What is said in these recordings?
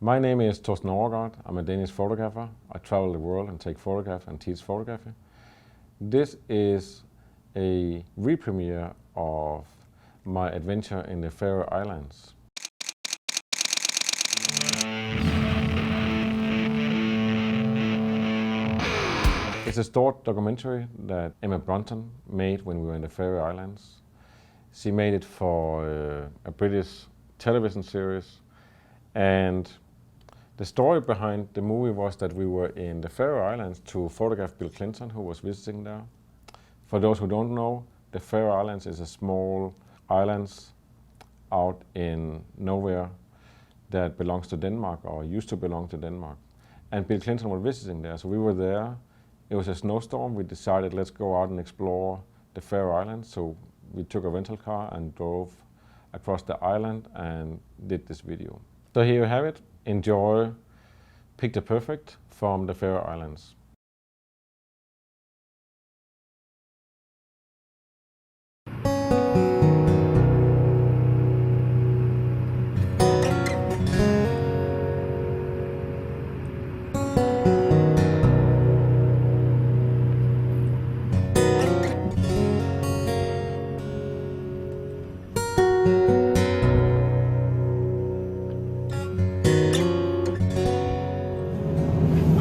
My name is Torsten Overgaard. I'm a Danish photographer. I travel the world and take photographs and teach photography. This is a re-premiere of my adventure in the Faroe Islands. It's a short documentary that Emma Brunton made when we were in the Faroe Islands. She made it for a British television series, and the story behind the movie was that we were in the Faroe Islands to photograph Bill Clinton, who was visiting there. For those who don't know, the Faroe Islands is a small island out in nowhere that belongs to Denmark, or used to belong to Denmark. And Bill Clinton was visiting there, so we were there. It was a snowstorm. We decided, let's go out and explore the Faroe Islands. So we took a rental car and drove across the island and did this video. So here you have it. Enjoy Picture Perfect from the Faroe Islands.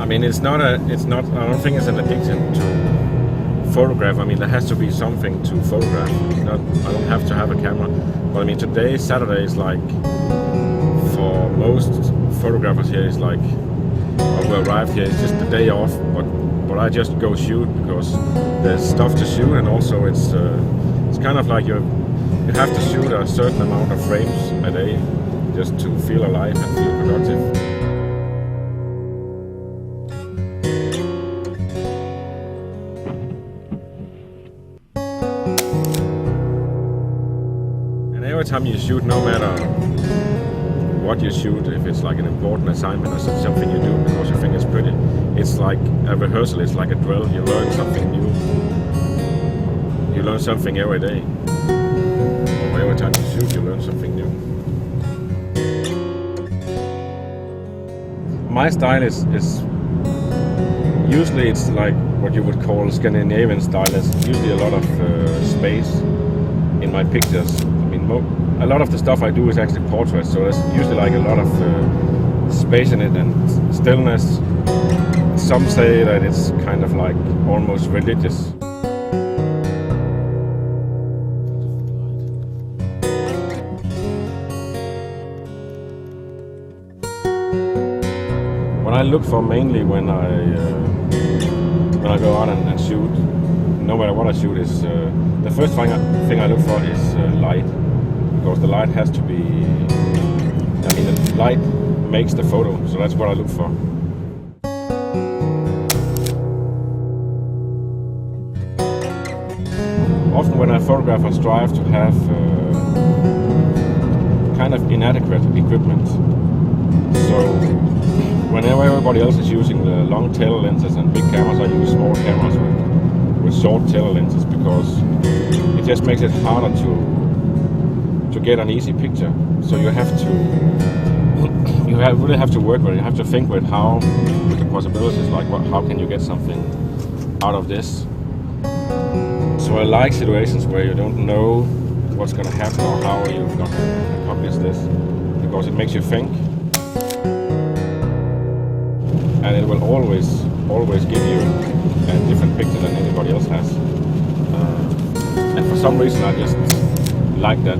I mean, I don't think it's an addiction to photograph. I mean, there has to be something to photograph. I don't have to have a camera. But I mean, today, Saturday, is like, for most photographers here, it's like, who arrived here, it's just the day off, but I just go shoot because there's stuff to shoot, and also it's kind of like you have to shoot a certain amount of frames a day just to feel alive and feel productive. Every time you shoot, no matter what you shoot, if it's like an important assignment or something you do because you think it's pretty, it's like a rehearsal, it's like a drill. You learn something new. You learn something every day. Or every time you shoot, you learn something new. My style is usually it's like what you would call Scandinavian style. There's usually a lot of space in my pictures. A lot of the stuff I do is actually portraits, so there's usually like a lot of space in it and stillness. Some say that it's kind of like almost religious. What I look for mainly when I go out and shoot, no matter what I shoot, is the first thing I look for is light. Because the light has to be, I mean, the light makes the photo, so that's what I look for. Often when I photograph, I strive to have kind of inadequate equipment. So whenever everybody else is using the long tele lenses and big cameras, I use small cameras with short tele lenses, because it just makes it harder to get an easy picture. So you really have to work with it. You have to think with the possibilities, like how can you get something out of this. So I like situations where you don't know what's going to happen or how you're going to accomplish this, because it makes you think, and it will always give you a different picture than anybody else has. And for some reason I just like that.